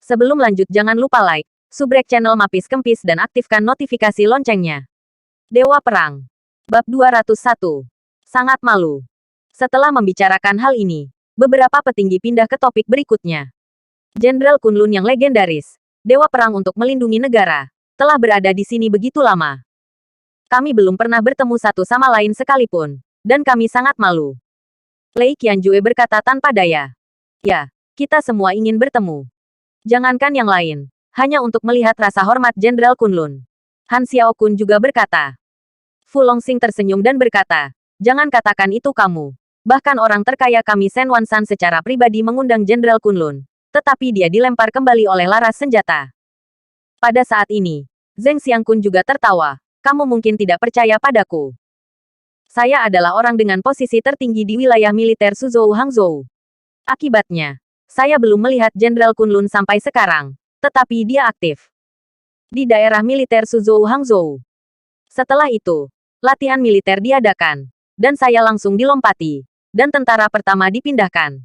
Sebelum lanjut jangan lupa like, subrek channel Mapis Kempis dan aktifkan notifikasi loncengnya. Dewa Perang. Bab 201. Sangat malu. Setelah membicarakan hal ini, beberapa petinggi pindah ke topik berikutnya. Jenderal Kunlun yang legendaris, Dewa Perang untuk melindungi negara, telah berada di sini begitu lama. Kami belum pernah bertemu satu sama lain sekalipun, dan kami sangat malu. Lei Qianjue berkata tanpa daya. Ya, kita semua ingin bertemu. Jangankan yang lain, hanya untuk melihat rasa hormat Jenderal Kunlun. Han Xiaokun juga berkata. Fu Longxing tersenyum dan berkata, jangan katakan itu kamu. Bahkan orang terkaya kami Shen Wansan secara pribadi mengundang Jenderal Kunlun, tetapi dia dilempar kembali oleh laras senjata. Pada saat ini, Zheng Xiangkun juga tertawa. Kamu mungkin tidak percaya padaku. Saya adalah orang dengan posisi tertinggi di wilayah militer Suzhou Hangzhou. Akibatnya, saya belum melihat Jenderal Kunlun sampai sekarang, tetapi dia aktif di daerah militer Suzhou Hangzhou. Setelah itu, latihan militer diadakan, dan saya langsung dilompati, dan tentara pertama dipindahkan.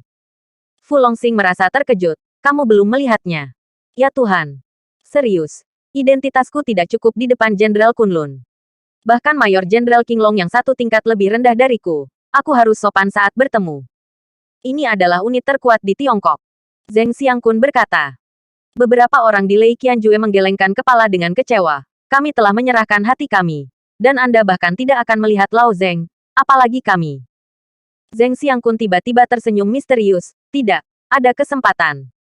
Fu Longxing merasa terkejut. Kamu belum melihatnya. Ya Tuhan. Serius. Identitasku tidak cukup di depan Jenderal Kunlun. Bahkan Mayor Jenderal Qinglong yang satu tingkat lebih rendah dariku. Aku harus sopan saat bertemu. Ini adalah unit terkuat di Tiongkok. Zheng Xiangkun berkata. Beberapa orang di Lei Qianjue menggelengkan kepala dengan kecewa. Kami telah menyerahkan hati kami. Dan Anda bahkan tidak akan melihat Lao Zheng, apalagi kami. Zheng Xiangkun tiba-tiba tersenyum misterius. Tidak, ada kesempatan.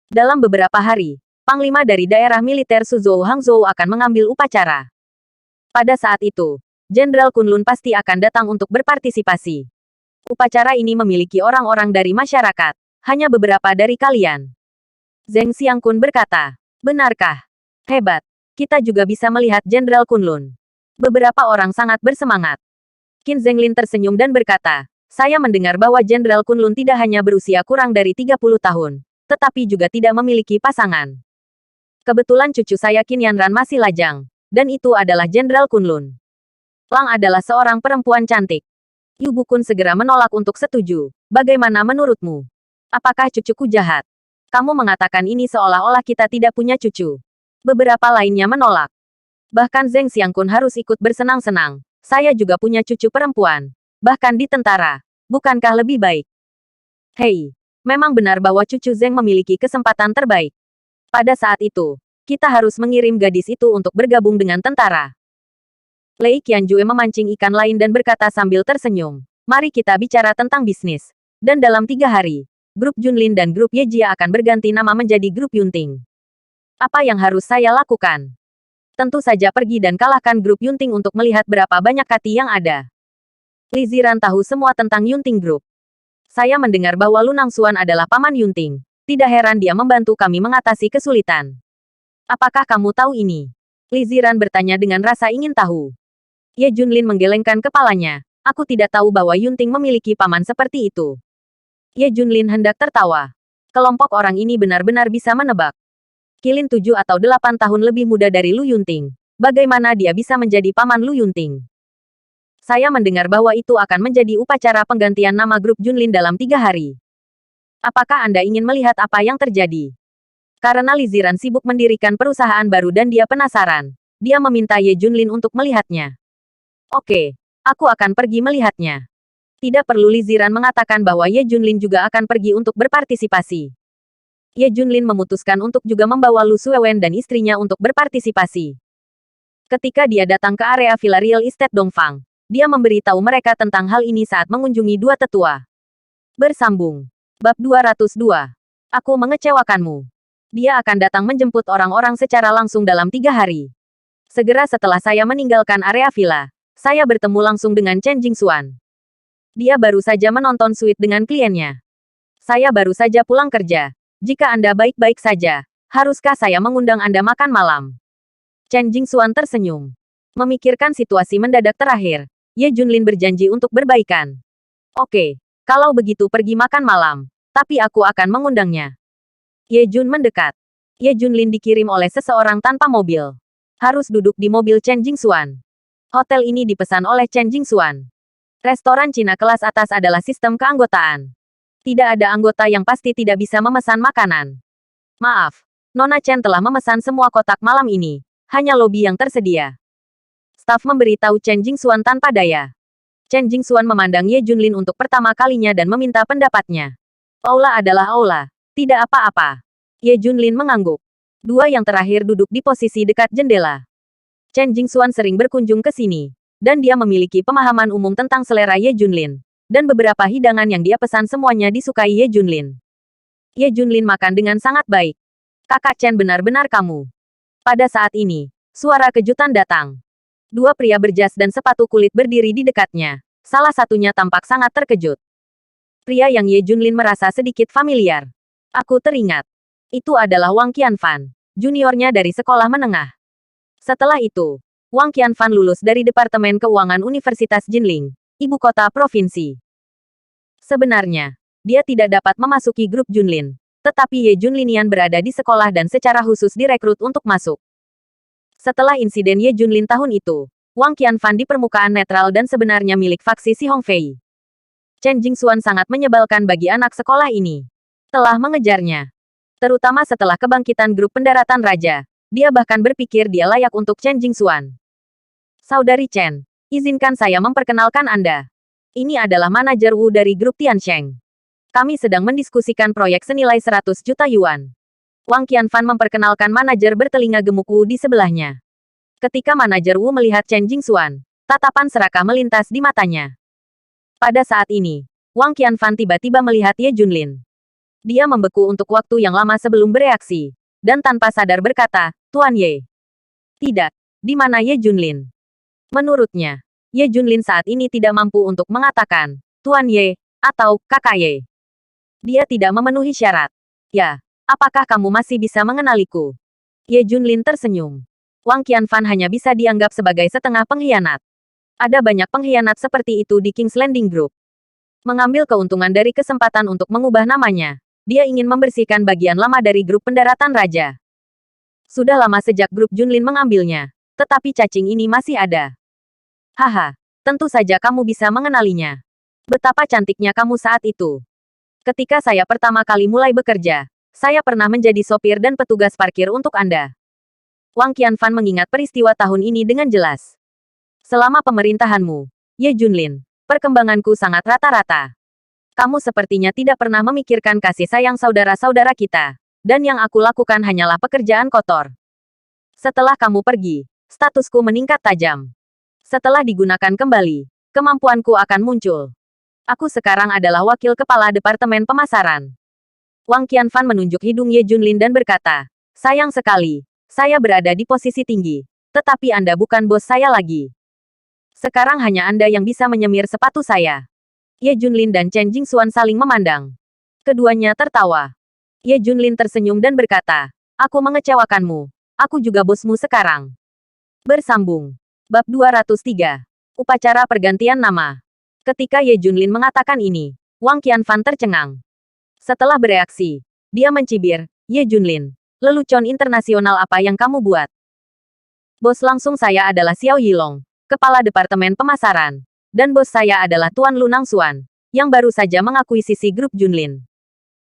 Dalam beberapa hari, Panglima dari daerah militer Suzhou Hangzhou akan mengambil upacara. Pada saat itu, Jenderal Kunlun pasti akan datang untuk berpartisipasi. Upacara ini memiliki orang-orang dari masyarakat, hanya beberapa dari kalian. Zheng Xiangkun berkata, benarkah? Hebat. Kita juga bisa melihat Jenderal Kunlun. Beberapa orang sangat bersemangat. Qin Zhenglin tersenyum dan berkata, saya mendengar bahwa Jenderal Kunlun tidak hanya berusia kurang dari 30 tahun, tetapi juga tidak memiliki pasangan. Kebetulan cucu saya Qin Yanran masih lajang, dan itu adalah Jenderal Kunlun. Lang adalah seorang perempuan cantik. Yu Bukun segera menolak untuk setuju. Bagaimana menurutmu? Apakah cucuku jahat? Kamu mengatakan ini seolah-olah kita tidak punya cucu. Beberapa lainnya menolak. Bahkan Zheng Xiangkun harus ikut bersenang-senang. Saya juga punya cucu perempuan. Bahkan di tentara. Bukankah lebih baik? Hei, memang benar bahwa cucu Zheng memiliki kesempatan terbaik. Pada saat itu, kita harus mengirim gadis itu untuk bergabung dengan tentara. Lei Qianjue memancing ikan lain dan berkata sambil tersenyum. Mari kita bicara tentang bisnis. Dan dalam 3 hari, grup Junlin dan grup Yejia akan berganti nama menjadi grup Yunting. Apa yang harus saya lakukan? Tentu saja pergi dan kalahkan grup Yunting untuk melihat berapa banyak hati yang ada. Li Ziran tahu semua tentang Yunting Group. Saya mendengar bahwa Lunang Xuan adalah paman Yunting. Tidak heran dia membantu kami mengatasi kesulitan. Apakah kamu tahu ini? Li Ziran bertanya dengan rasa ingin tahu. Ye Junlin menggelengkan kepalanya. Aku tidak tahu bahwa Yunting memiliki paman seperti itu. Ye Junlin hendak tertawa. Kelompok orang ini benar-benar bisa menebak. Qilin 7 atau 8 tahun lebih muda dari Lu Yunting. Bagaimana dia bisa menjadi paman Lu Yunting? Saya mendengar bahwa itu akan menjadi upacara penggantian nama grup Junlin dalam 3 hari. Apakah Anda ingin melihat apa yang terjadi? Karena Li Ziran sibuk mendirikan perusahaan baru dan dia penasaran. Dia meminta Ye Junlin untuk melihatnya. Oke, aku akan pergi melihatnya. Tidak perlu Li Ziran mengatakan bahwa Ye Junlin juga akan pergi untuk berpartisipasi. Ye Junlin memutuskan untuk juga membawa Lu Suewen dan istrinya untuk berpartisipasi. Ketika dia datang ke area Villa Real Estate Dongfang, dia memberitahu mereka tentang hal ini saat mengunjungi dua tetua. Bersambung. Bab 202. Aku mengecewakanmu. Dia akan datang menjemput orang-orang secara langsung dalam 3 hari. Segera setelah saya meninggalkan area villa, saya bertemu langsung dengan Chen Jingxuan. Dia baru saja menonton suite dengan kliennya. Saya baru saja pulang kerja. Jika Anda baik-baik saja, haruskah saya mengundang Anda makan malam? Chen Jingxuan tersenyum. Memikirkan situasi mendadak terakhir, Ye Junlin berjanji untuk berbaikan. Oke. Kalau begitu pergi makan malam, tapi aku akan mengundangnya. Ye Jun mendekat. Ye Junlin dikirim oleh seseorang tanpa mobil. Harus duduk di mobil Chen Jingxuan. Hotel ini dipesan oleh Chen Jingxuan. Restoran Cina kelas atas adalah sistem keanggotaan. Tidak ada anggota yang pasti tidak bisa memesan makanan. Maaf, Nona Chen telah memesan semua kotak malam ini. Hanya lobi yang tersedia. Staf memberitahu Chen Jingxuan tanpa daya. Chen Jingxuan memandang Ye Junlin untuk pertama kalinya dan meminta pendapatnya. Aula adalah aula. Tidak apa-apa. Ye Junlin mengangguk. Dua yang terakhir duduk di posisi dekat jendela. Chen Jingxuan sering berkunjung ke sini. Dan dia memiliki pemahaman umum tentang selera Ye Junlin. Dan beberapa hidangan yang dia pesan semuanya disukai Ye Junlin. Ye Junlin makan dengan sangat baik. Kakak Chen benar-benar kamu. Pada saat ini, suara kejutan datang. Dua pria berjas dan sepatu kulit berdiri di dekatnya. Salah satunya tampak sangat terkejut. Pria yang Ye Junlin merasa sedikit familiar. Aku teringat. Itu adalah Wang Qianfan, juniornya dari sekolah menengah. Setelah itu, Wang Qianfan lulus dari Departemen Keuangan Universitas Jinling, ibu kota provinsi. Sebenarnya, dia tidak dapat memasuki grup Junlin. Tetapi Ye Junlinian berada di sekolah dan secara khusus direkrut untuk masuk. Setelah insiden Ye Junlin tahun itu, Wang Qianfan di permukaan netral dan sebenarnya milik faksi Si Hongfei. Chen Jingxuan sangat menyebalkan bagi anak sekolah ini. Telah mengejarnya. Terutama setelah kebangkitan grup pendaratan raja, dia bahkan berpikir dia layak untuk Chen Jingxuan. Saudari Chen, izinkan saya memperkenalkan Anda. Ini adalah manajer Wu dari grup Tiansheng. Kami sedang mendiskusikan proyek senilai 100 juta yuan. Wang Qianfan memperkenalkan manajer bertelinga gemuk Wu di sebelahnya. Ketika manajer Wu melihat Chen Jingxuan, tatapan serakah melintas di matanya. Pada saat ini, Wang Qianfan tiba-tiba melihat Ye Junlin. Dia membeku untuk waktu yang lama sebelum bereaksi, dan tanpa sadar berkata, Tuan Ye. Tidak, di mana Ye Junlin? Menurutnya, Ye Junlin saat ini tidak mampu untuk mengatakan, Tuan Ye, atau Kakak Ye. Dia tidak memenuhi syarat. Ya, apakah kamu masih bisa mengenaliku? Ye Junlin tersenyum. Wang Qianfan hanya bisa dianggap sebagai setengah pengkhianat. Ada banyak pengkhianat seperti itu di King's Landing Group. Mengambil keuntungan dari kesempatan untuk mengubah namanya, dia ingin membersihkan bagian lama dari grup pendaratan raja. Sudah lama sejak grup Junlin mengambilnya, tetapi cacing ini masih ada. Haha, tentu saja kamu bisa mengenalinya. Betapa cantiknya kamu saat itu. Ketika saya pertama kali mulai bekerja, saya pernah menjadi sopir dan petugas parkir untuk Anda. Wang Qianfan mengingat peristiwa tahun ini dengan jelas. Selama pemerintahanmu, Ye Junlin, perkembanganku sangat rata-rata. Kamu sepertinya tidak pernah memikirkan kasih sayang saudara-saudara kita, dan yang aku lakukan hanyalah pekerjaan kotor. Setelah kamu pergi, statusku meningkat tajam. Setelah digunakan kembali, kemampuanku akan muncul. Aku sekarang adalah wakil kepala Departemen Pemasaran. Wang Qianfan menunjuk hidung Ye Junlin dan berkata, sayang sekali, saya berada di posisi tinggi, tetapi Anda bukan bos saya lagi. Sekarang hanya Anda yang bisa menyemir sepatu saya. Ye Junlin dan Chen Jingxuan saling memandang. Keduanya tertawa. Ye Junlin tersenyum dan berkata, aku mengecewakanmu. Aku juga bosmu sekarang. Bersambung. Bab 203. Upacara pergantian nama. Ketika Ye Junlin mengatakan ini, Wang Qianfan tercengang. Setelah bereaksi, dia mencibir, Ye Junlin, lelucon internasional apa yang kamu buat? Bos langsung saya adalah Xiao Yilong, kepala Departemen Pemasaran. Dan bos saya adalah Tuan Lu Nangxuan, yang baru saja mengakuisisi grup Junlin.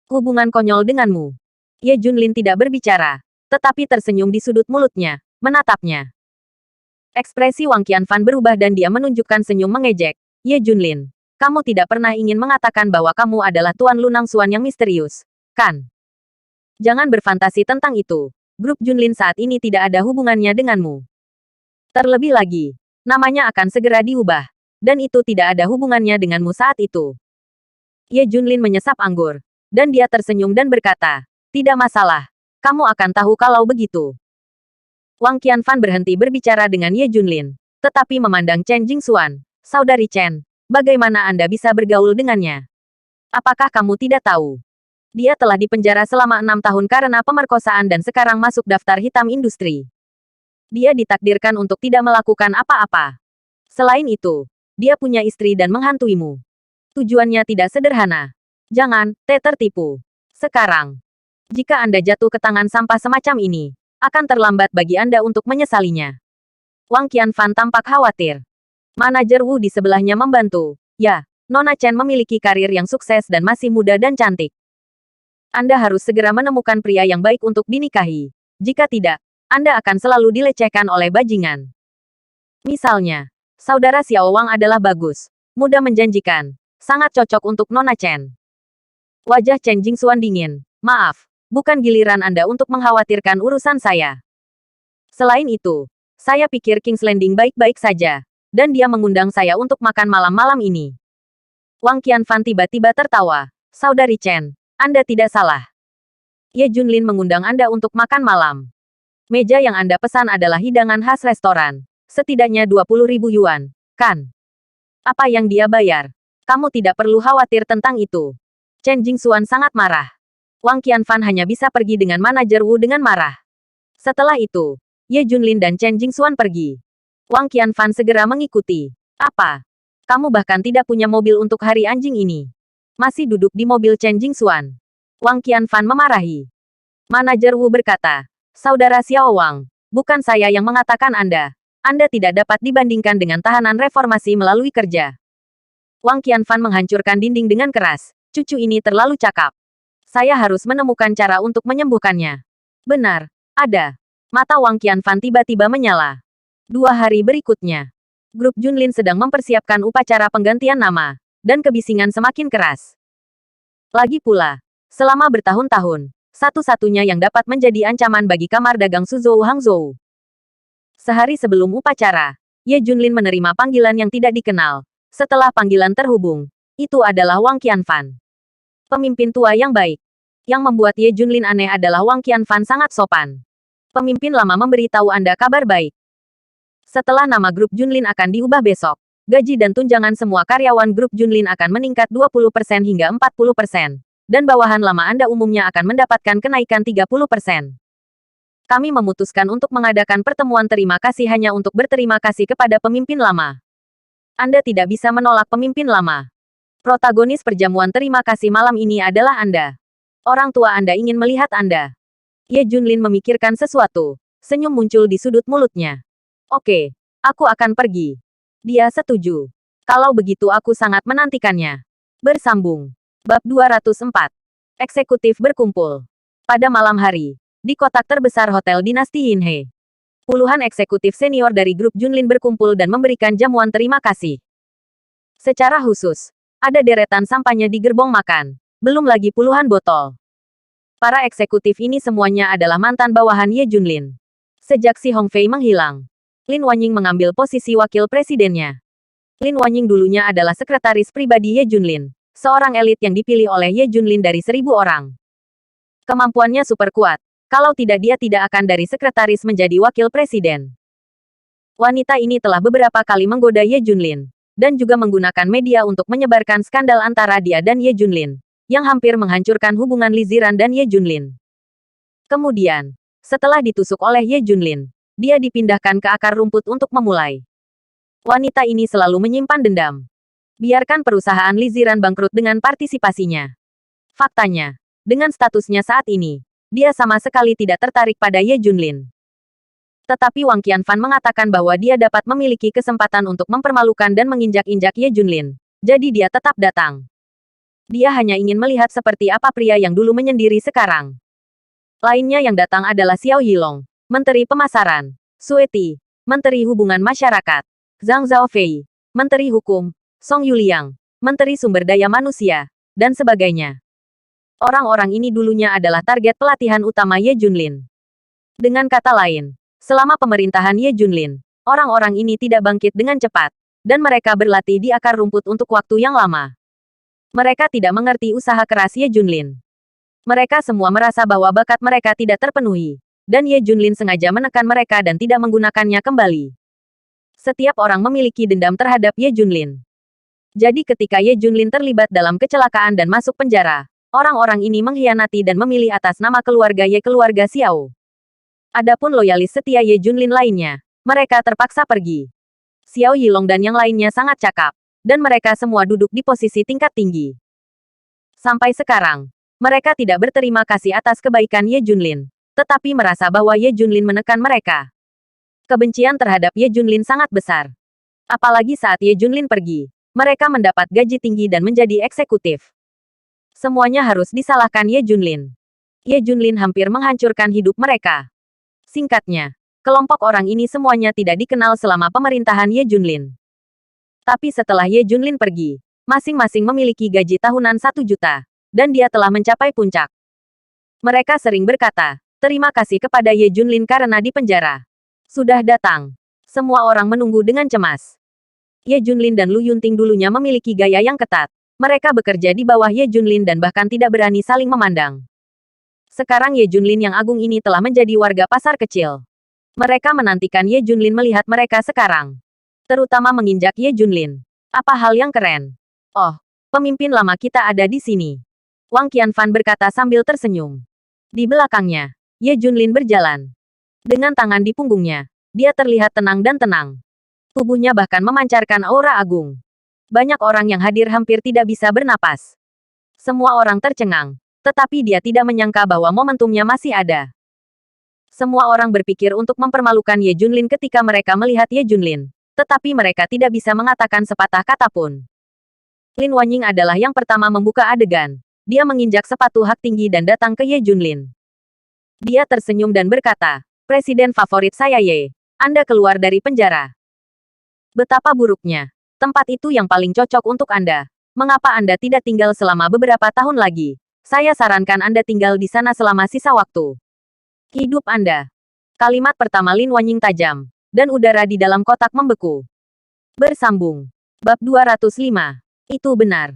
Hubungan konyol denganmu. Ye Junlin tidak berbicara, tetapi tersenyum di sudut mulutnya, menatapnya. Ekspresi Wang Qianfan berubah dan dia menunjukkan senyum mengejek. Ye Junlin, kamu tidak pernah ingin mengatakan bahwa kamu adalah Tuan Lu Nangxuan yang misterius, kan? Jangan berfantasi tentang itu. Grup Junlin saat ini tidak ada hubungannya denganmu. Terlebih lagi, namanya akan segera diubah. Dan itu tidak ada hubungannya denganmu saat itu. Ye Junlin menyesap anggur. Dan dia tersenyum dan berkata, tidak masalah. Kamu akan tahu kalau begitu. Wang Qianfan berhenti berbicara dengan Ye Junlin. Tetapi memandang Chen Jingxuan. Saudari Chen, bagaimana Anda bisa bergaul dengannya? Apakah kamu tidak tahu? Dia telah dipenjara selama 6 tahun karena pemerkosaan dan sekarang masuk daftar hitam industri. Dia ditakdirkan untuk tidak melakukan apa-apa. Selain itu, dia punya istri dan menghantuimu. Tujuannya tidak sederhana. Jangan, tertipu. Sekarang, jika Anda jatuh ke tangan sampah semacam ini, akan terlambat bagi Anda untuk menyesalinya. Wang Qianfan tampak khawatir. Manajer Wu di sebelahnya membantu. Ya, Nona Chen memiliki karir yang sukses dan masih muda dan cantik. Anda harus segera menemukan pria yang baik untuk dinikahi. Jika tidak, Anda akan selalu dilecehkan oleh bajingan. Misalnya, saudara Xiao Wang adalah bagus, muda menjanjikan, sangat cocok untuk Nona Chen. Wajah Chen Jingxuan dingin. Maaf, bukan giliran Anda untuk mengkhawatirkan urusan saya. Selain itu, saya pikir King's Landing baik-baik saja, dan dia mengundang saya untuk makan malam-malam ini. Wang Qianfan tiba-tiba tertawa. Saudari Chen, Anda tidak salah. Ye Junlin mengundang Anda untuk makan malam. Meja yang Anda pesan adalah hidangan khas restoran. Setidaknya 20.000 yuan, kan? Apa yang dia bayar? Kamu tidak perlu khawatir tentang itu. Chen Jingxuan sangat marah. Wang Qianfan hanya bisa pergi dengan manajer Wu dengan marah. Setelah itu, Ye Junlin dan Chen Jingxuan pergi. Wang Qianfan segera mengikuti. Apa? Kamu bahkan tidak punya mobil untuk hari anjing ini. Masih duduk di mobil Chen Jingxuan. Wang Qianfan memarahi. Manajer Wu berkata, Saudara Xiao Wang, bukan saya yang mengatakan Anda. Anda tidak dapat dibandingkan dengan tahanan reformasi melalui kerja. Wang Qianfan menghancurkan dinding dengan keras. Cucu ini terlalu cakap. Saya harus menemukan cara untuk menyembuhkannya. Benar, ada. Mata Wang Qianfan tiba-tiba menyala. 2 hari berikutnya, grup Junlin sedang mempersiapkan upacara penggantian nama, dan kebisingan semakin keras. Lagi pula, selama bertahun-tahun, satu-satunya yang dapat menjadi ancaman bagi kamar dagang Suzhou Hangzhou. Sehari sebelum upacara, Ye Junlin menerima panggilan yang tidak dikenal. Setelah panggilan terhubung, itu adalah Wang Qianfan. Pemimpin tua yang baik. Yang membuat Ye Junlin aneh adalah Wang Qianfan sangat sopan. Pemimpin lama memberitahu Anda kabar baik. Setelah nama grup Junlin akan diubah besok, gaji dan tunjangan semua karyawan grup Junlin akan meningkat 20% hingga 40%. Dan bawahan lama Anda umumnya akan mendapatkan kenaikan 30%. Kami memutuskan untuk mengadakan pertemuan terima kasih hanya untuk berterima kasih kepada pemimpin lama. Anda tidak bisa menolak pemimpin lama. Protagonis perjamuan terima kasih malam ini adalah Anda. Orang tua Anda ingin melihat Anda. Ye Junlin memikirkan sesuatu. Senyum muncul di sudut mulutnya. Oke, aku akan pergi. Dia setuju. Kalau begitu aku sangat menantikannya. Bersambung. Bab 204. Eksekutif berkumpul. Pada malam hari, di kotak terbesar Hotel Dinasti Yinhe. Puluhan eksekutif senior dari grup Junlin berkumpul dan memberikan jamuan terima kasih. Secara khusus, ada deretan sampahnya di gerbong makan. Belum lagi puluhan botol. Para eksekutif ini semuanya adalah mantan bawahan Ye Junlin. Sejak si Hongfei menghilang, Lin Wanying mengambil posisi wakil presidennya. Lin Wanying dulunya adalah sekretaris pribadi Ye Junlin, seorang elit yang dipilih oleh Ye Junlin dari 1.000 orang. Kemampuannya super kuat. Kalau tidak dia tidak akan dari sekretaris menjadi wakil presiden. Wanita ini telah beberapa kali menggoda Ye Junlin, dan juga menggunakan media untuk menyebarkan skandal antara dia dan Ye Junlin, yang hampir menghancurkan hubungan Li Ziran dan Ye Junlin. Kemudian, setelah ditusuk oleh Ye Junlin, dia dipindahkan ke akar rumput untuk memulai. Wanita ini selalu menyimpan dendam. Biarkan perusahaan Li Ziran bangkrut dengan partisipasinya. Faktanya, dengan statusnya saat ini, dia sama sekali tidak tertarik pada Ye Junlin. Tetapi Wang Qianfan mengatakan bahwa dia dapat memiliki kesempatan untuk mempermalukan dan menginjak-injak Ye Junlin. Jadi dia tetap datang. Dia hanya ingin melihat seperti apa pria yang dulu menyendiri sekarang. Lainnya yang datang adalah Xiao Yilong, Menteri Pemasaran, Sue Ti, Menteri Hubungan Masyarakat, Zhang Zhaofei, Menteri Hukum, Song Yuliang, Menteri Sumber Daya Manusia, dan sebagainya. Orang-orang ini dulunya adalah target pelatihan utama Ye Junlin. Dengan kata lain, selama pemerintahan Ye Junlin, orang-orang ini tidak bangkit dengan cepat, dan mereka berlatih di akar rumput untuk waktu yang lama. Mereka tidak mengerti usaha keras Ye Junlin. Mereka semua merasa bahwa bakat mereka tidak terpenuhi, dan Ye Junlin sengaja menekan mereka dan tidak menggunakannya kembali. Setiap orang memiliki dendam terhadap Ye Junlin. Jadi ketika Ye Junlin terlibat dalam kecelakaan dan masuk penjara, orang-orang ini mengkhianati dan memilih atas nama keluarga Xiao. Adapun loyalis setia Ye Junlin lainnya, mereka terpaksa pergi. Xiao Yilong dan yang lainnya sangat cakap, dan mereka semua duduk di posisi tingkat tinggi. Sampai sekarang, mereka tidak berterima kasih atas kebaikan Ye Junlin, tetapi merasa bahwa Ye Junlin menekan mereka. Kebencian terhadap Ye Junlin sangat besar. Apalagi saat Ye Junlin pergi, mereka mendapat gaji tinggi dan menjadi eksekutif. Semuanya harus disalahkan Ye Junlin. Ye Junlin hampir menghancurkan hidup mereka. Singkatnya, kelompok orang ini semuanya tidak dikenal selama pemerintahan Ye Junlin. Tapi setelah Ye Junlin pergi, masing-masing memiliki gaji tahunan 1 juta, dan dia telah mencapai puncak. Mereka sering berkata, terima kasih kepada Ye Junlin karena di penjara. Sudah datang. Semua orang menunggu dengan cemas. Ye Junlin dan Lu Yunting dulunya memiliki gaya yang ketat. Mereka bekerja di bawah Ye Junlin dan bahkan tidak berani saling memandang. Sekarang Ye Junlin yang agung ini telah menjadi warga pasar kecil. Mereka menantikan Ye Junlin melihat mereka sekarang. Terutama menginjak Ye Junlin. Apa hal yang keren? Oh, pemimpin lama kita ada di sini. Wang Qianfan berkata sambil tersenyum. Di belakangnya, Ye Junlin berjalan. Dengan tangan di punggungnya, dia terlihat tenang dan tenang. Tubuhnya bahkan memancarkan aura agung. Banyak orang yang hadir hampir tidak bisa bernapas. Semua orang tercengang, tetapi dia tidak menyangka bahwa momentumnya masih ada. Semua orang berpikir untuk mempermalukan Ye Junlin ketika mereka melihat Ye Junlin. Tetapi mereka tidak bisa mengatakan sepatah kata pun. Lin Wanying adalah yang pertama membuka adegan. Dia menginjak sepatu hak tinggi dan datang ke Ye Junlin. Dia tersenyum dan berkata, Presiden favorit saya Ye, Anda keluar dari penjara. Betapa buruknya. Tempat itu yang paling cocok untuk Anda. Mengapa Anda tidak tinggal selama beberapa tahun lagi? Saya sarankan Anda tinggal di sana selama sisa waktu hidup Anda. Kalimat pertama Lin Wanying tajam. Dan udara di dalam kotak membeku. Bersambung. Bab 205. Itu benar.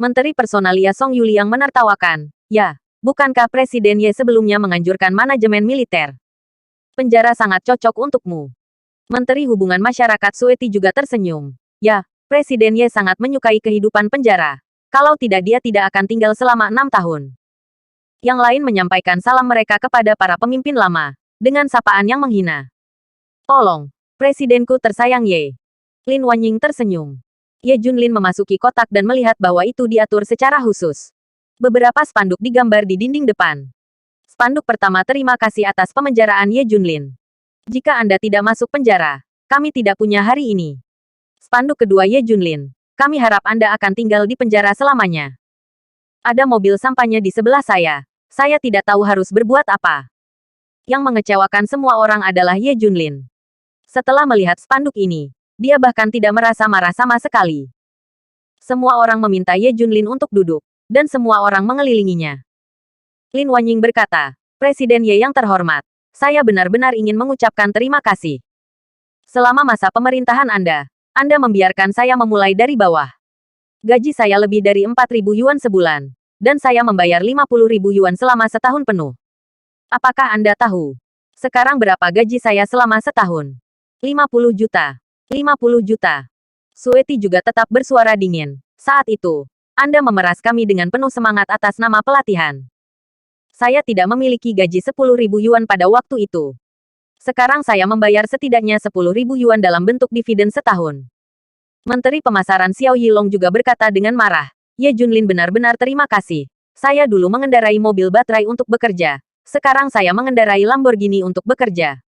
Menteri Personalia Song Yuliang menertawakan. Ya, bukankah Presiden Ye sebelumnya menganjurkan manajemen militer? Penjara sangat cocok untukmu. Menteri Hubungan Masyarakat Sueti juga tersenyum. Ya, Presiden Ye sangat menyukai kehidupan penjara. Kalau tidak dia tidak akan tinggal selama 6 tahun. Yang lain menyampaikan salam mereka kepada para pemimpin lama. Dengan sapaan yang menghina. Tolong, Presidenku tersayang Ye. Lin Wanying tersenyum. Ye Junlin memasuki kotak dan melihat bahwa itu diatur secara khusus. Beberapa spanduk digambar di dinding depan. Spanduk pertama terima kasih atas pemenjaraan Ye Junlin. Jika Anda tidak masuk penjara, kami tidak punya hari ini. Spanduk kedua Ye Junlin. Kami harap Anda akan tinggal di penjara selamanya. Ada mobil sampahnya di sebelah saya. Saya tidak tahu harus berbuat apa. Yang mengecewakan semua orang adalah Ye Junlin. Setelah melihat spanduk ini, dia bahkan tidak merasa marah sama sekali. Semua orang meminta Ye Junlin untuk duduk, dan semua orang mengelilinginya. Lin Wanying berkata, Presiden Ye yang terhormat, saya benar-benar ingin mengucapkan terima kasih. Selama masa pemerintahan Anda membiarkan saya memulai dari bawah. Gaji saya lebih dari 4.000 yuan sebulan, dan saya membayar 50.000 yuan selama setahun penuh. Apakah Anda tahu? Sekarang berapa gaji saya selama setahun? 50 juta. 50 juta. Sueti juga tetap bersuara dingin. Saat itu, Anda memeras kami dengan penuh semangat atas nama pelatihan. Saya tidak memiliki gaji 10.000 yuan pada waktu itu. Sekarang saya membayar setidaknya 10.000 yuan dalam bentuk dividen setahun. Menteri Pemasaran Xiao Yilong juga berkata dengan marah, Ye Junlin benar-benar terima kasih. Saya dulu mengendarai mobil baterai untuk bekerja. Sekarang saya mengendarai Lamborghini untuk bekerja.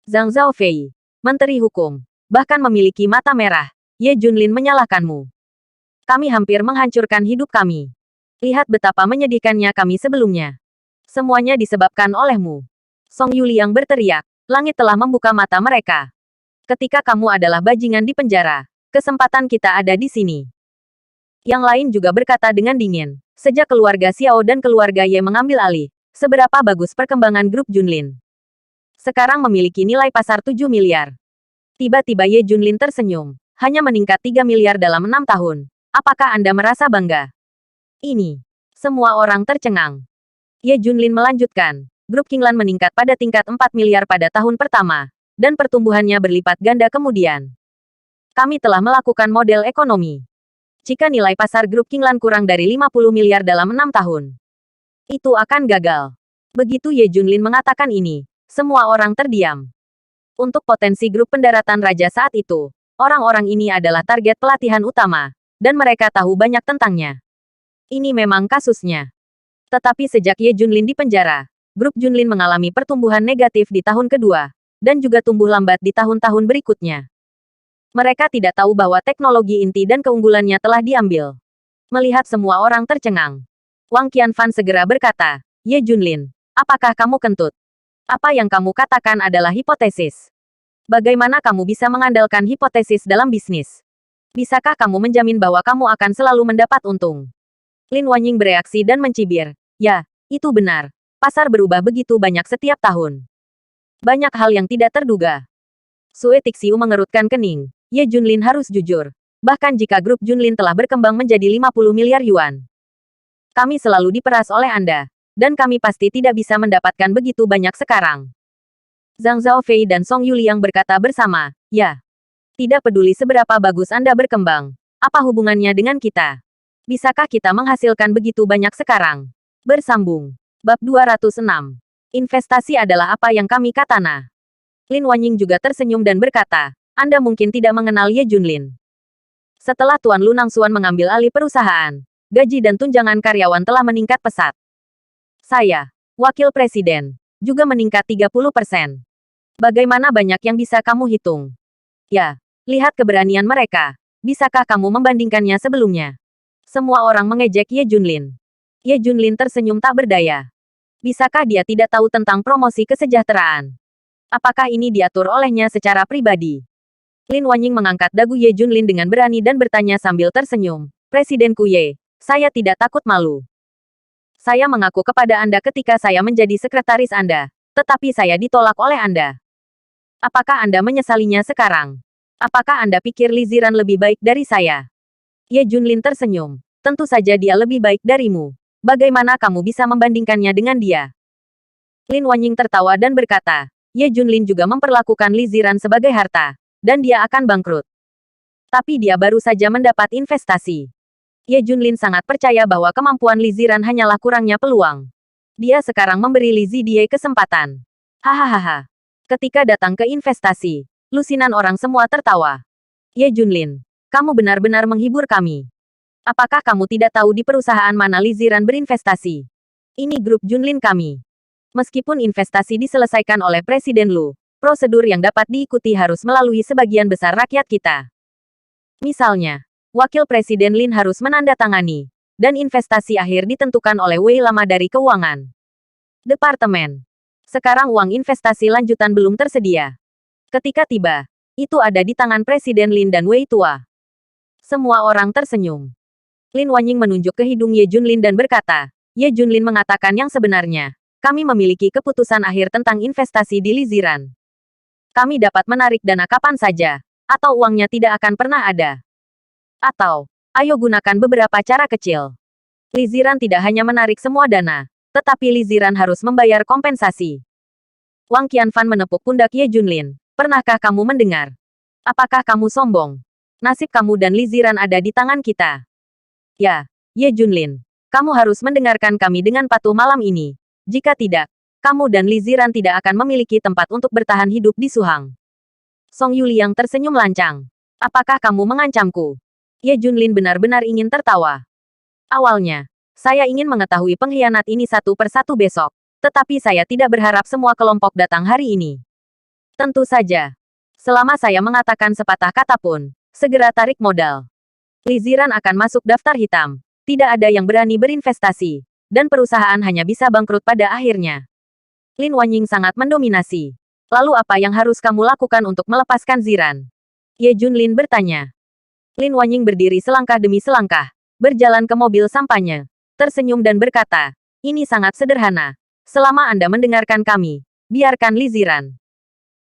Zhang Zhaofei, Menteri Hukum, bahkan memiliki mata merah. Ye Junlin menyalahkanmu. Kami hampir menghancurkan hidup kami. Lihat betapa menyedihkannya kami sebelumnya. Semuanya disebabkan olehmu. Song Yuliang berteriak. Langit telah membuka mata mereka. Ketika kamu adalah bajingan di penjara, kesempatan kita ada di sini. Yang lain juga berkata dengan dingin. Sejak keluarga Xiao dan keluarga Ye mengambil alih, seberapa bagus perkembangan grup Junlin. Sekarang memiliki nilai pasar 7 miliar. Tiba-tiba Ye Junlin tersenyum. Hanya meningkat 3 miliar dalam 6 tahun. Apakah Anda merasa bangga? Ini. Semua orang tercengang. Ye Junlin melanjutkan. Grup Qinglan meningkat pada tingkat 4 miliar pada tahun pertama. Dan pertumbuhannya berlipat ganda kemudian. Kami telah melakukan model ekonomi. Jika nilai pasar grup Qinglan kurang dari 50 miliar dalam 6 tahun. Itu akan gagal. Begitu Ye Junlin mengatakan ini. Semua orang terdiam. Untuk potensi grup pendaratan raja saat itu, orang-orang ini adalah target pelatihan utama, dan mereka tahu banyak tentangnya. Ini memang kasusnya. Tetapi sejak Ye Junlin di penjara, grup Junlin mengalami pertumbuhan negatif di tahun kedua, dan juga tumbuh lambat di tahun-tahun berikutnya. Mereka tidak tahu bahwa teknologi inti dan keunggulannya telah diambil. Melihat semua orang tercengang, Wang Qianfan segera berkata, Ye Junlin, apakah kamu kentut? Apa yang kamu katakan adalah hipotesis. Bagaimana kamu bisa mengandalkan hipotesis dalam bisnis? Bisakah kamu menjamin bahwa kamu akan selalu mendapat untung? Lin Wanying bereaksi dan mencibir. Ya, itu benar. Pasar berubah begitu banyak setiap tahun. Banyak hal yang tidak terduga. Sue Tixiu mengerutkan kening. Ye Junlin harus jujur. Bahkan jika grup Junlin telah berkembang menjadi 50 miliar yuan. Kami selalu diperas oleh Anda. Dan kami pasti tidak bisa mendapatkan begitu banyak sekarang. Zhang Zhaofei dan Song Yuliang berkata bersama, ya. Tidak peduli seberapa bagus Anda berkembang. Apa hubungannya dengan kita? Bisakah kita menghasilkan begitu banyak sekarang? Bersambung. Bab 206. Investasi adalah apa yang kami katana. Lin Wanying juga tersenyum dan berkata, Anda mungkin tidak mengenal Ye Junlin. Setelah Tuan Lu Nangxuan mengambil alih perusahaan, gaji dan tunjangan karyawan telah meningkat pesat. Saya, Wakil Presiden, juga meningkat 30%. Bagaimana banyak yang bisa kamu hitung? Ya, lihat keberanian mereka. Bisakah kamu membandingkannya sebelumnya? Semua orang mengejek Ye Junlin. Ye Junlin tersenyum tak berdaya. Bisakah dia tidak tahu tentang promosi kesejahteraan? Apakah ini diatur olehnya secara pribadi? Lin Wanying mengangkat dagu Ye Junlin dengan berani dan bertanya sambil tersenyum. Presidenku Ye, saya tidak takut malu. Saya mengaku kepada Anda ketika saya menjadi sekretaris Anda, tetapi saya ditolak oleh Anda. Apakah Anda menyesalinya sekarang? Apakah Anda pikir Li Ziran lebih baik dari saya? Ye Junlin tersenyum. Tentu saja dia lebih baik darimu. Bagaimana kamu bisa membandingkannya dengan dia? Lin Wanying tertawa dan berkata, Ye Junlin juga memperlakukan Li Ziran sebagai harta, dan dia akan bangkrut. Tapi dia baru saja mendapat investasi. Ye Junlin sangat percaya bahwa kemampuan Li Ziran hanyalah kurangnya peluang. Dia sekarang memberi Li Zidie kesempatan. Hahaha. Ketika datang ke investasi, lusinan orang semua tertawa. Ye Junlin, kamu benar-benar menghibur kami. Apakah kamu tidak tahu di perusahaan mana Li Ziran berinvestasi? Ini grup Junlin kami. Meskipun investasi diselesaikan oleh Presiden Lu, prosedur yang dapat diikuti harus melalui sebagian besar rakyat kita. Misalnya, Wakil Presiden Lin harus menandatangani, dan investasi akhir ditentukan oleh Wei Lama dari Keuangan. Departemen. Sekarang uang investasi lanjutan belum tersedia. Ketika tiba, itu ada di tangan Presiden Lin dan Wei Tua. Semua orang tersenyum. Lin Wanying menunjuk ke hidung Ye Junlin dan berkata, Ye Junlin mengatakan yang sebenarnya. Kami memiliki keputusan akhir tentang investasi di Li Ziran. Kami dapat menarik dana kapan saja, atau uangnya tidak akan pernah ada. Atau, ayo gunakan beberapa cara kecil. Li Ziran tidak hanya menarik semua dana, tetapi Li Ziran harus membayar kompensasi. Wang Qianfan menepuk pundak Ye Junlin. Pernahkah kamu mendengar? Apakah kamu sombong? Nasib kamu dan Li Ziran ada di tangan kita. Ya, Ye Junlin. Kamu harus mendengarkan kami dengan patuh malam ini. Jika tidak, kamu dan Li Ziran tidak akan memiliki tempat untuk bertahan hidup di Suhang. Song Yuliang tersenyum lancang. Apakah kamu mengancamku? Ye Junlin benar-benar ingin tertawa. Awalnya, saya ingin mengetahui pengkhianat ini satu persatu besok. Tetapi saya tidak berharap semua kelompok datang hari ini. Tentu saja. Selama saya mengatakan sepatah kata pun, segera tarik modal. Li Ziran akan masuk daftar hitam. Tidak ada yang berani berinvestasi. Dan perusahaan hanya bisa bangkrut pada akhirnya. Lin Wanying sangat mendominasi. Lalu apa yang harus kamu lakukan untuk melepaskan Ziran? Ye Junlin bertanya. Lin Wanying berdiri selangkah demi selangkah. Berjalan ke mobil sampahnya. Tersenyum dan berkata, ini sangat sederhana. Selama Anda mendengarkan kami, biarkan Li Ziran.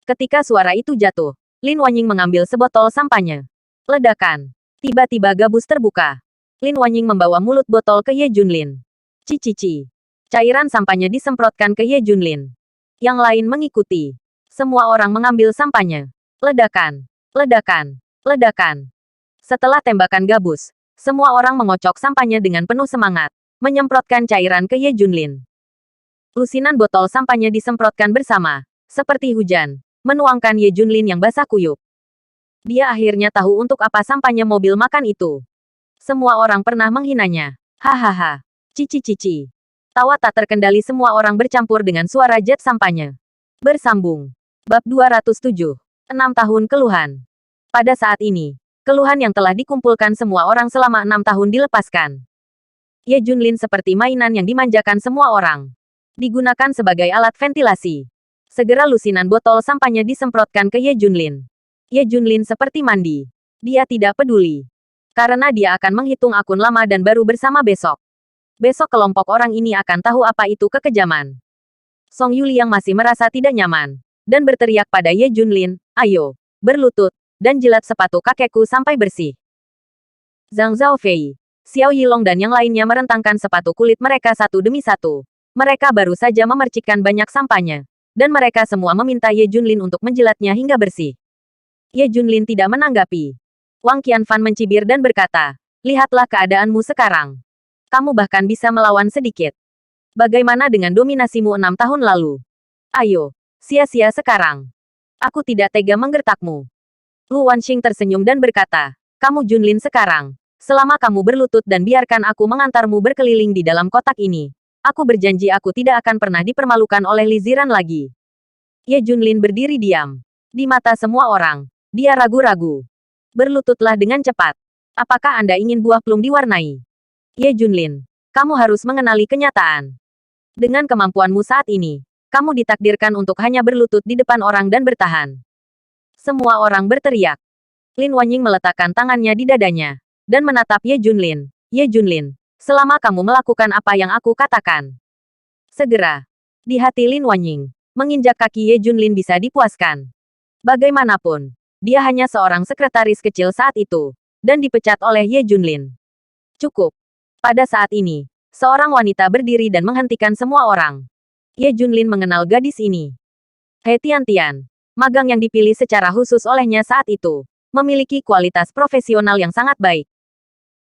Ketika suara itu jatuh, Lin Wanying mengambil sebotol sampahnya. Ledakan. Tiba-tiba gabus terbuka. Lin Wanying membawa mulut botol ke Ye Junlin. Cici. Cairan sampahnya disemprotkan ke Ye Junlin. Yang lain mengikuti. Semua orang mengambil sampahnya. Ledakan. Ledakan. Ledakan. Setelah tembakan gabus, semua orang mengocok sampahnya dengan penuh semangat, menyemprotkan cairan ke Ye Junlin. Lusinan botol sampahnya disemprotkan bersama, seperti hujan, menuangkan Ye Junlin yang basah kuyup. Dia akhirnya tahu untuk apa sampahnya mobil makan itu. Semua orang pernah menghinanya. Hahaha. Cici. Tawa tak terkendali semua orang bercampur dengan suara jet sampahnya. Bersambung. Bab 207. 6 tahun keluhan. Pada saat ini, keluhan yang telah dikumpulkan semua orang selama 6 tahun dilepaskan. Ye Junlin seperti mainan yang dimanjakan semua orang. Digunakan sebagai alat ventilasi. Segera lusinan botol sampahnya disemprotkan ke Ye Junlin. Ye Junlin seperti mandi. Dia tidak peduli. Karena dia akan menghitung akun lama dan baru bersama besok. Besok kelompok orang ini akan tahu apa itu kekejaman. Song Yuli yang masih merasa tidak nyaman. Dan berteriak pada Ye Junlin, ayo, berlutut, dan jilat sepatu kakekku sampai bersih. Zhang Zhaofei, Xiao Yilong dan yang lainnya merentangkan sepatu kulit mereka satu demi satu. Mereka baru saja memercikkan banyak sampahnya. Dan mereka semua meminta Ye Junlin untuk menjilatnya hingga bersih. Ye Junlin tidak menanggapi. Wang Qianfan mencibir dan berkata, lihatlah keadaanmu sekarang. Kamu bahkan bisa melawan sedikit. Bagaimana dengan dominasimu 6 tahun lalu? Ayo, sia-sia sekarang. Aku tidak tega menggertakmu. Lu Wanxing tersenyum dan berkata, kamu Junlin sekarang. Selama kamu berlutut dan biarkan aku mengantarmu berkeliling di dalam kotak ini. Aku berjanji aku tidak akan pernah dipermalukan oleh Li Ziran lagi. Ye Junlin berdiri diam. Di mata semua orang, dia ragu-ragu. Berlututlah dengan cepat. Apakah Anda ingin buah plum diwarnai? Ye Junlin, kamu harus mengenali kenyataan. Dengan kemampuanmu saat ini, kamu ditakdirkan untuk hanya berlutut di depan orang dan bertahan. Semua orang berteriak. Lin Wanying meletakkan tangannya di dadanya dan menatap Ye Junlin. Ye Junlin, selama kamu melakukan apa yang aku katakan. Segera. Di hati Lin Wanying, menginjak kaki Ye Junlin bisa dipuaskan. Bagaimanapun, dia hanya seorang sekretaris kecil saat itu, dan dipecat oleh Ye Junlin. Cukup. Pada saat ini, seorang wanita berdiri dan menghentikan semua orang. Ye Junlin mengenal gadis ini. He Tiantian, magang yang dipilih secara khusus olehnya saat itu, memiliki kualitas profesional yang sangat baik.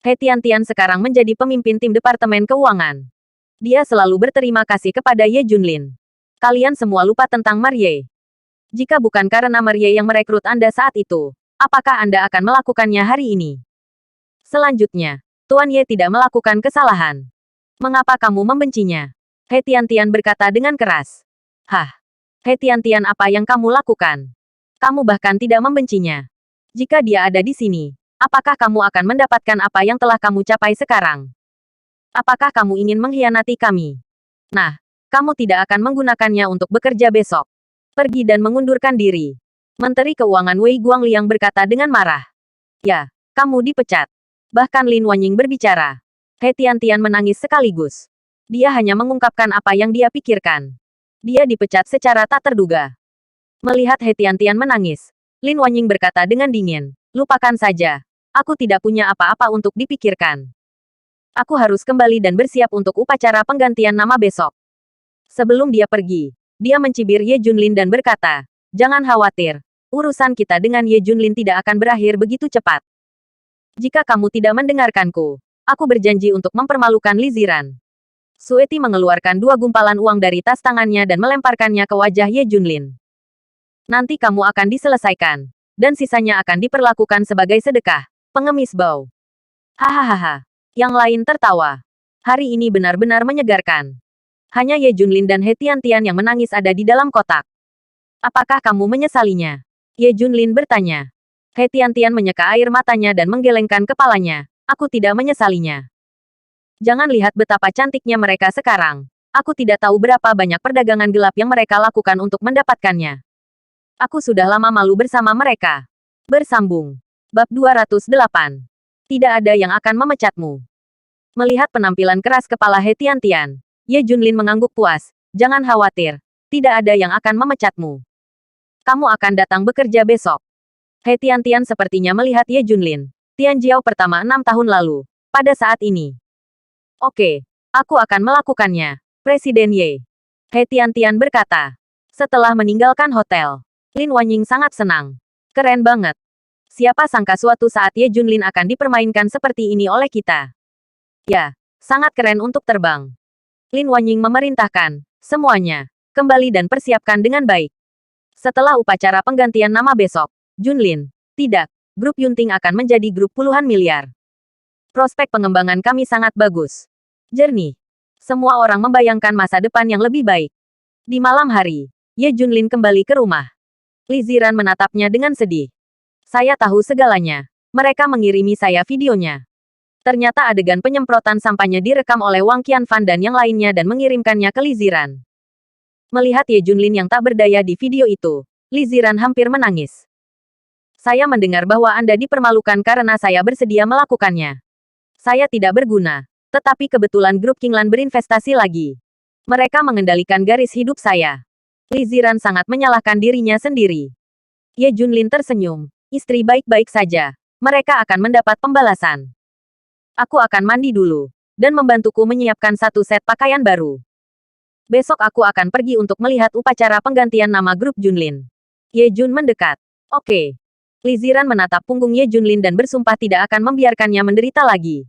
He Tiantian sekarang menjadi pemimpin tim Departemen Keuangan. Dia selalu berterima kasih kepada Ye Junlin. Kalian semua lupa tentang Marie. Jika bukan karena Marie yang merekrut Anda saat itu, apakah Anda akan melakukannya hari ini? Selanjutnya, Tuan Ye tidak melakukan kesalahan. Mengapa kamu membencinya? He Tiantian berkata dengan keras. Hah? He Tiantian, apa yang kamu lakukan? Kamu bahkan tidak membencinya. Jika dia ada di sini, apakah kamu akan mendapatkan apa yang telah kamu capai sekarang? Apakah kamu ingin mengkhianati kami? Nah, kamu tidak akan menggunakannya untuk bekerja besok. Pergi dan mengundurkan diri. Menteri Keuangan Wei Guangliang berkata dengan marah. Ya, kamu dipecat. Bahkan Lin Wanying berbicara. He Tiantian menangis sekaligus. Dia hanya mengungkapkan apa yang dia pikirkan. Dia dipecat secara tak terduga. Melihat He Tiantian menangis, Lin Wanying berkata dengan dingin, lupakan saja. Aku tidak punya apa-apa untuk dipikirkan. Aku harus kembali dan bersiap untuk upacara penggantian nama besok. Sebelum dia pergi, dia mencibir Ye Junlin dan berkata, jangan khawatir. Urusan kita dengan Ye Junlin tidak akan berakhir begitu cepat. Jika kamu tidak mendengarkanku, aku berjanji untuk mempermalukan Li Ziran. Sueti mengeluarkan 2 gumpalan uang dari tas tangannya dan melemparkannya ke wajah Ye Junlin. Nanti kamu akan diselesaikan, dan sisanya akan diperlakukan sebagai sedekah, pengemis bau. Hahaha. Yang lain tertawa. Hari ini benar-benar menyegarkan. Hanya Ye Junlin dan He Tiantian yang menangis ada di dalam kotak. Apakah kamu menyesalinya? Ye Junlin bertanya. He Tiantian menyeka air matanya dan menggelengkan kepalanya. Aku tidak menyesalinya. Jangan lihat betapa cantiknya mereka sekarang. Aku tidak tahu berapa banyak perdagangan gelap yang mereka lakukan untuk mendapatkannya. Aku sudah lama malu bersama mereka. Bersambung. Bab 208. Tidak ada yang akan memecatmu. Melihat penampilan keras kepala He Tiantian, Ye Junlin mengangguk puas. Jangan khawatir. Tidak ada yang akan memecatmu. Kamu akan datang bekerja besok. He Tiantian sepertinya melihat Ye Junlin. Tianjiao pertama 6 tahun lalu. Pada saat ini. Oke, aku akan melakukannya, Presiden Ye. He Tiantian berkata. Setelah meninggalkan hotel, Lin Wanying sangat senang. Keren banget. Siapa sangka suatu saat Ye Junlin akan dipermainkan seperti ini oleh kita. Ya, sangat keren untuk terbang. Lin Wanying memerintahkan, semuanya, kembali dan persiapkan dengan baik. Setelah upacara penggantian nama besok, Junlin, tidak, grup Yunting akan menjadi grup puluhan miliar. Prospek pengembangan kami sangat bagus. Jernih. Semua orang membayangkan masa depan yang lebih baik. Di malam hari, Ye Junlin kembali ke rumah. Li Ziran menatapnya dengan sedih. Saya tahu segalanya. Mereka mengirimi saya videonya. Ternyata adegan penyemprotan sampahnya direkam oleh Wang Qianfan dan yang lainnya dan mengirimkannya ke Li Ziran. Melihat Ye Junlin yang tak berdaya di video itu, Li Ziran hampir menangis. Saya mendengar bahwa Anda dipermalukan karena saya bersedia melakukannya. Saya tidak berguna, tetapi kebetulan grup Qinglan berinvestasi lagi. Mereka mengendalikan garis hidup saya. Li Ziran sangat menyalahkan dirinya sendiri. Ye Junlin tersenyum. Istri baik-baik saja. Mereka akan mendapat pembalasan. Aku akan mandi dulu, dan membantuku menyiapkan satu set pakaian baru. Besok aku akan pergi untuk melihat upacara penggantian nama grup Junlin. Ye Jun mendekat. Oke. Li Ziran menatap punggung Ye Junlin dan bersumpah tidak akan membiarkannya menderita lagi.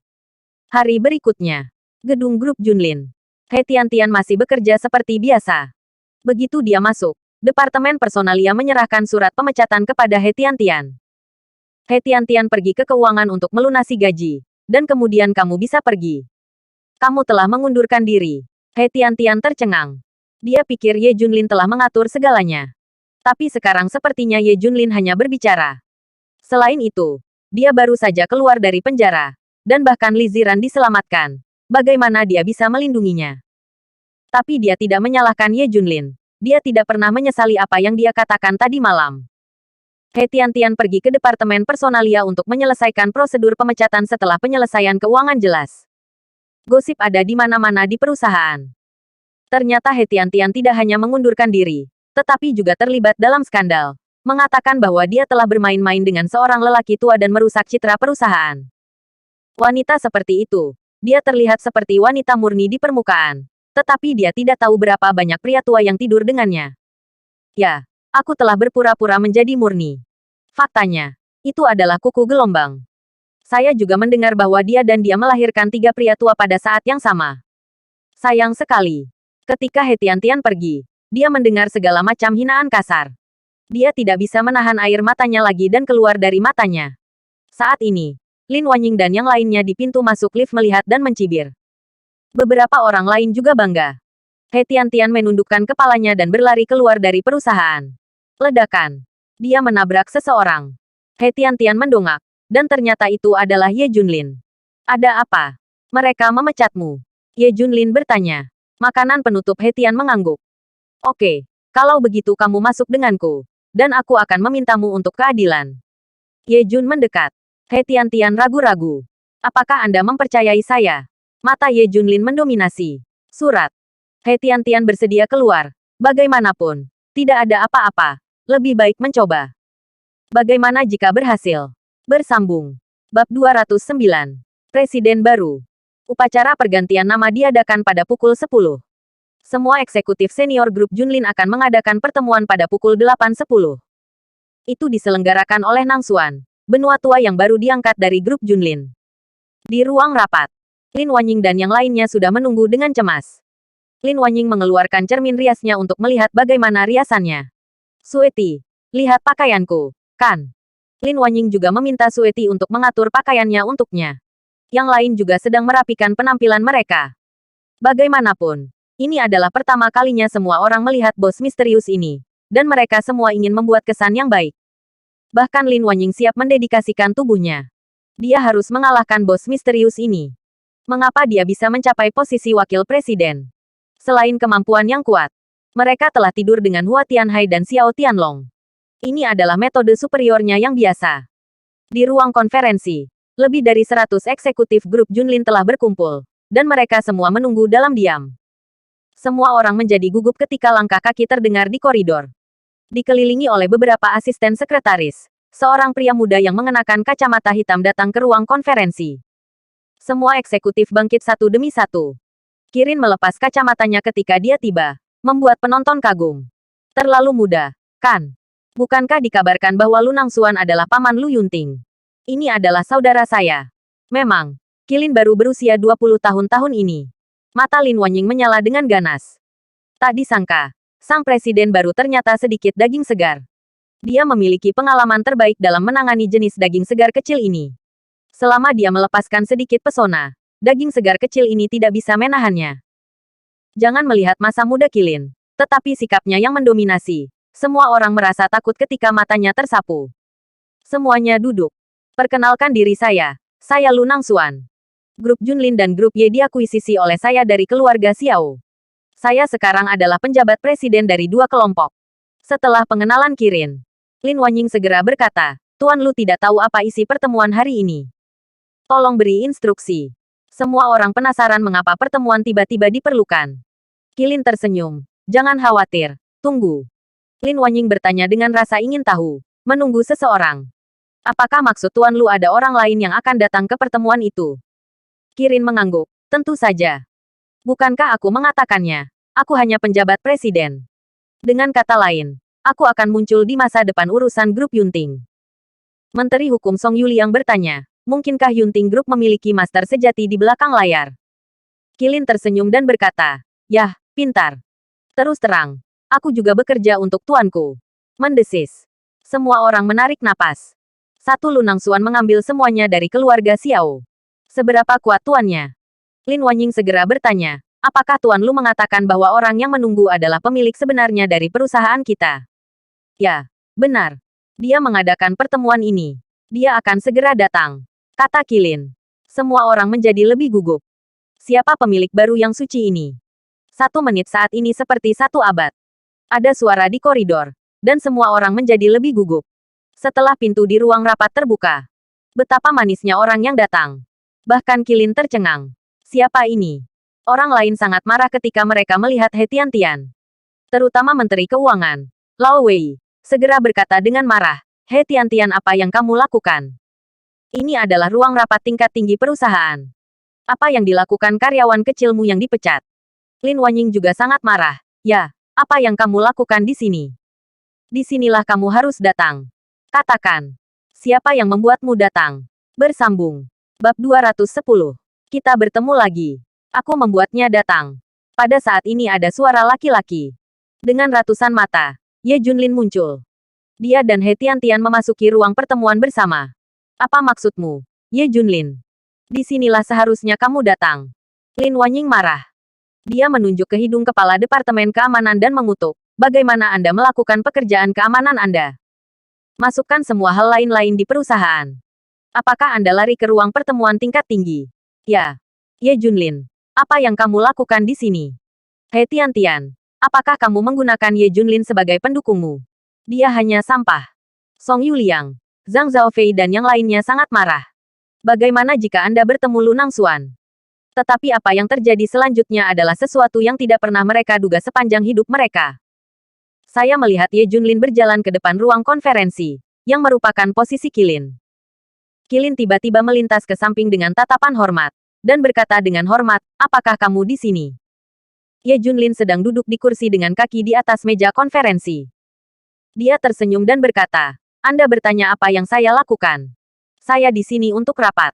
Hari berikutnya. Gedung grup Junlin. He Tiantian masih bekerja seperti biasa. Begitu dia masuk, Departemen Personalia menyerahkan surat pemecatan kepada He Tiantian. He Tiantian pergi ke keuangan untuk melunasi gaji. Dan kemudian kamu bisa pergi. Kamu telah mengundurkan diri. He Tiantian tercengang. Dia pikir Ye Junlin telah mengatur segalanya. Tapi sekarang sepertinya Ye Junlin hanya berbicara. Selain itu, dia baru saja keluar dari penjara. Dan bahkan Li Ziran diselamatkan. Bagaimana dia bisa melindunginya? Tapi dia tidak menyalahkan Ye Junlin. Dia tidak pernah menyesali apa yang dia katakan tadi malam. He Tiantian pergi ke Departemen Personalia untuk menyelesaikan prosedur pemecatan setelah penyelesaian keuangan jelas. Gosip ada di mana-mana di perusahaan. Ternyata He Tiantian tidak hanya mengundurkan diri, tetapi juga terlibat dalam skandal. Mengatakan bahwa dia telah bermain-main dengan seorang lelaki tua dan merusak citra perusahaan. Wanita seperti itu, dia terlihat seperti wanita murni di permukaan. Tetapi dia tidak tahu berapa banyak pria tua yang tidur dengannya. Ya. Aku telah berpura-pura menjadi murni. Faktanya, itu adalah kuku gelombang. Saya juga mendengar bahwa dia melahirkan 3 pria tua pada saat yang sama. Sayang sekali. Ketika He Tiantian pergi, dia mendengar segala macam hinaan kasar. Dia tidak bisa menahan air matanya lagi dan keluar dari matanya. Saat ini, Lin Wanying dan yang lainnya di pintu masuk lift melihat dan mencibir. Beberapa orang lain juga bangga. He Tiantian menundukkan kepalanya dan berlari keluar dari perusahaan. Ledakan. Dia menabrak seseorang. He Tiantian mendongak. Dan ternyata itu adalah Ye Junlin. Ada apa? Mereka memecatmu. Ye Junlin bertanya. Makanan penutup He Tian mengangguk. Oke. Kalau begitu kamu masuk denganku. Dan aku akan memintamu untuk keadilan. Ye Jun mendekat. He Tiantian ragu-ragu. Apakah Anda mempercayai saya? Mata Ye Junlin mendominasi. Surat. He Tiantian bersedia keluar. Bagaimanapun. Tidak ada apa-apa. Lebih baik mencoba. Bagaimana jika berhasil? Bersambung. Bab 209. Presiden baru. Upacara pergantian nama diadakan pada pukul 10. Semua eksekutif senior grup Junlin akan mengadakan pertemuan pada pukul 8.10. Itu diselenggarakan oleh Nang Xuan, benua tua yang baru diangkat dari grup Junlin. Di ruang rapat, Lin Wanying dan yang lainnya sudah menunggu dengan cemas. Lin Wanying mengeluarkan cermin riasnya untuk melihat bagaimana riasannya. Sueti, lihat pakaianku, kan? Lin Wanying juga meminta Sueti untuk mengatur pakaiannya untuknya. Yang lain juga sedang merapikan penampilan mereka. Bagaimanapun, ini adalah pertama kalinya semua orang melihat bos misterius ini. Dan mereka semua ingin membuat kesan yang baik. Bahkan Lin Wanying siap mendedikasikan tubuhnya. Dia harus mengalahkan bos misterius ini. Mengapa dia bisa mencapai posisi wakil presiden? Selain kemampuan yang kuat, mereka telah tidur dengan Hua Tianhai dan Xiao Tianlong. Ini adalah metode superiornya yang biasa. Di ruang konferensi, lebih dari 100 eksekutif grup Junlin telah berkumpul, dan mereka semua menunggu dalam diam. Semua orang menjadi gugup ketika langkah kaki terdengar di koridor. Dikelilingi oleh beberapa asisten sekretaris, seorang pria muda yang mengenakan kacamata hitam datang ke ruang konferensi. Semua eksekutif bangkit satu demi satu. Kirin melepas kacamatanya ketika dia tiba, membuat penonton kagum. Terlalu muda, kan? Bukankah dikabarkan bahwa Lu Nangxuan adalah paman Lu Yunting? Ini adalah saudara saya. Memang, Qilin baru berusia 20 tahun ini. Mata Lin Wanying menyala dengan ganas. Tak disangka, sang presiden baru ternyata sedikit daging segar. Dia memiliki pengalaman terbaik dalam menangani jenis daging segar kecil ini. Selama dia melepaskan sedikit pesona, daging segar kecil ini tidak bisa menahannya. Jangan melihat masa muda Qilin, tetapi sikapnya yang mendominasi. Semua orang merasa takut ketika matanya tersapu. Semuanya duduk. Perkenalkan diri saya Lu Nangxuan. Grup Junlin dan Grup Ye diakuisisi oleh saya dari keluarga Xiao. Saya sekarang adalah penjabat presiden dari dua kelompok. Setelah pengenalan Kirin, Lin Wanying segera berkata, Tuan Lu tidak tahu apa isi pertemuan hari ini. Tolong beri instruksi. Semua orang penasaran mengapa pertemuan tiba-tiba diperlukan. Kilin tersenyum. Jangan khawatir. Tunggu. Lin Wanying bertanya dengan rasa ingin tahu. Menunggu seseorang. Apakah maksud Tuan Lu ada orang lain yang akan datang ke pertemuan itu? Kirin mengangguk. Tentu saja. Bukankah aku mengatakannya? Aku hanya penjabat presiden. Dengan kata lain, aku akan muncul di masa depan urusan grup Yunting. Menteri Hukum Song Yuliang bertanya, mungkinkah Yunting Group memiliki master sejati di belakang layar? Kilin tersenyum dan berkata, yah, pintar. Terus terang, aku juga bekerja untuk tuanku. Mendesis. Semua orang menarik napas. Satu Lunang Xuan mengambil semuanya dari keluarga Xiao. Seberapa kuat tuannya? Lin Wanying segera bertanya, apakah Tuan Lu mengatakan bahwa orang yang menunggu adalah pemilik sebenarnya dari perusahaan kita? Ya, benar. Dia mengadakan pertemuan ini. Dia akan segera datang. Kata Kilin. Semua orang menjadi lebih gugup. Siapa pemilik baru yang suci ini? 1 menit saat ini seperti 1 abad. Ada suara di koridor. Dan semua orang menjadi lebih gugup. Setelah pintu di ruang rapat terbuka. Betapa manisnya orang yang datang. Bahkan Kilin tercengang. Siapa ini? Orang lain sangat marah ketika mereka melihat He Tiantian. Terutama Menteri Keuangan. Lao Wei. Segera berkata dengan marah. He Tiantian, apa yang kamu lakukan? Ini adalah ruang rapat tingkat tinggi perusahaan. Apa yang dilakukan karyawan kecilmu yang dipecat? Lin Wanying juga sangat marah. Ya, apa yang kamu lakukan di sini? Disinilah kamu harus datang. Katakan. Siapa yang membuatmu datang? Bersambung. Bab 210. Kita bertemu lagi. Aku membuatnya datang. Pada saat ini ada suara laki-laki. Dengan ratusan mata, Ye Junlin muncul. Dia dan He Tiantian memasuki ruang pertemuan bersama. Apa maksudmu, Ye Junlin? Disinilah seharusnya kamu datang. Lin Wanying marah. Dia menunjuk ke hidung kepala Departemen Keamanan dan mengutuk. Bagaimana Anda melakukan pekerjaan keamanan Anda? Masukkan semua hal lain-lain di perusahaan. Apakah Anda lari ke ruang pertemuan tingkat tinggi? Ya. Ye Junlin. Apa yang kamu lakukan di sini? He Tiantian. Apakah kamu menggunakan Ye Junlin sebagai pendukungmu? Dia hanya sampah. Song Yuliang, Zhang Zhaofei dan yang lainnya sangat marah. Bagaimana jika Anda bertemu Lunang Xuan? Tetapi apa yang terjadi selanjutnya adalah sesuatu yang tidak pernah mereka duga sepanjang hidup mereka. Saya melihat Ye Junlin berjalan ke depan ruang konferensi, yang merupakan posisi Kilin. Kilin tiba-tiba melintas ke samping dengan tatapan hormat, dan berkata dengan hormat, apakah kamu di sini? Ye Junlin sedang duduk di kursi dengan kaki di atas meja konferensi. Dia tersenyum dan berkata, Anda bertanya apa yang saya lakukan? Saya di sini untuk rapat.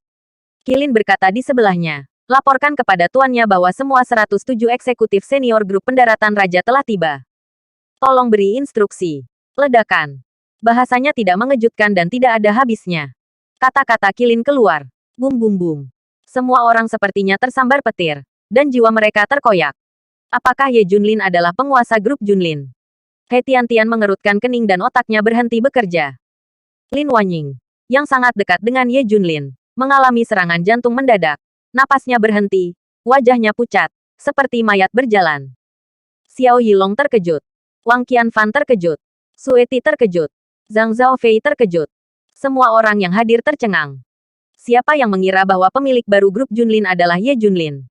Kilin berkata di sebelahnya, laporkan kepada tuannya bahwa semua 107 eksekutif senior grup pendaratan raja telah tiba. Tolong beri instruksi. Ledakan. Bahasanya tidak mengejutkan dan tidak ada habisnya. Kata-kata Kilin keluar. Bum bum bum. Semua orang sepertinya tersambar petir. Dan jiwa mereka terkoyak. Apakah Ye Junlin adalah penguasa grup Junlin? He Tiantian mengerutkan kening dan otaknya berhenti bekerja. Lin Wanying, yang sangat dekat dengan Ye Junlin, mengalami serangan jantung mendadak. Napasnya berhenti. Wajahnya pucat. Seperti mayat berjalan. Xiao Yilong terkejut. Wang Qianfan terkejut. Su Eti terkejut. Zhang Zhaofei terkejut. Semua orang yang hadir tercengang. Siapa yang mengira bahwa pemilik baru grup Junlin adalah Ye Junlin?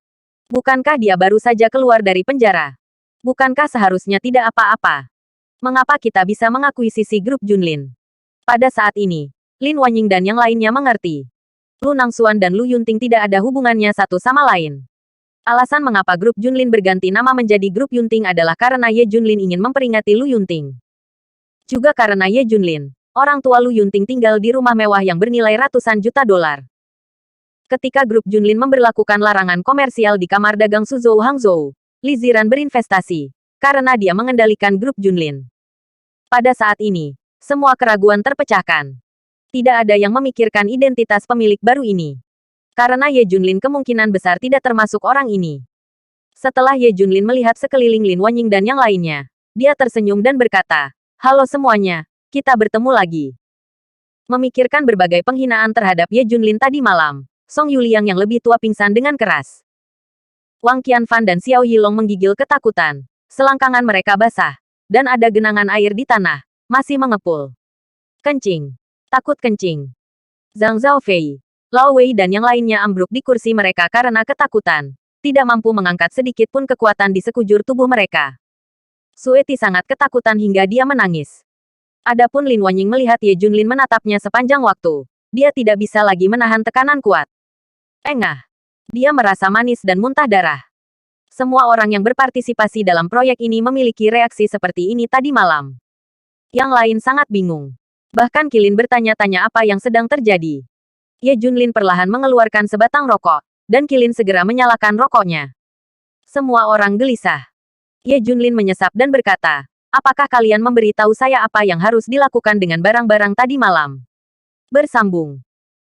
Bukankah dia baru saja keluar dari penjara? Bukankah seharusnya tidak apa-apa? Mengapa kita bisa mengakuisisi grup Junlin? Pada saat ini, Lin Wanying dan yang lainnya mengerti. Lunang Xuan dan Lu Yunting tidak ada hubungannya satu sama lain. Alasan mengapa grup Junlin berganti nama menjadi grup Yunting adalah karena Ye Junlin ingin memperingati Lu Yunting. Juga karena Ye Junlin, orang tua Lu Yunting tinggal di rumah mewah yang bernilai ratusan juta dolar. Ketika grup Junlin memberlakukan larangan komersial di kamar dagang Suzhou Hangzhou, Li Ziran berinvestasi, karena dia mengendalikan grup Junlin. Pada saat ini, semua keraguan terpecahkan. Tidak ada yang memikirkan identitas pemilik baru ini. Karena Ye Junlin kemungkinan besar tidak termasuk orang ini. Setelah Ye Junlin melihat sekeliling Lin Wanying dan yang lainnya, dia tersenyum dan berkata, halo semuanya, kita bertemu lagi. Memikirkan berbagai penghinaan terhadap Ye Junlin tadi malam, Song Yuliang yang lebih tua pingsan dengan keras. Wang Qianfan dan Xiao Yilong menggigil ketakutan. Selangkangan mereka basah. Dan ada genangan air di tanah. Masih mengepul. Kencing. Takut kencing. Zhang Zhaofei, Lao Wei dan yang lainnya ambruk di kursi mereka karena ketakutan. Tidak mampu mengangkat sedikit pun kekuatan di sekujur tubuh mereka. Sueti sangat ketakutan hingga dia menangis. Adapun Lin Wanying melihat Ye Junlin menatapnya sepanjang waktu. Dia tidak bisa lagi menahan tekanan kuat. Engah. Dia merasa manis dan muntah darah. Semua orang yang berpartisipasi dalam proyek ini memiliki reaksi seperti ini tadi malam. Yang lain sangat bingung. Bahkan Qilin bertanya-tanya apa yang sedang terjadi. Ye Junlin perlahan mengeluarkan sebatang rokok, dan Qilin segera menyalakan rokoknya. Semua orang gelisah. Ye Junlin menyesap dan berkata, apakah kalian memberitahu saya apa yang harus dilakukan dengan barang-barang tadi malam? Bersambung.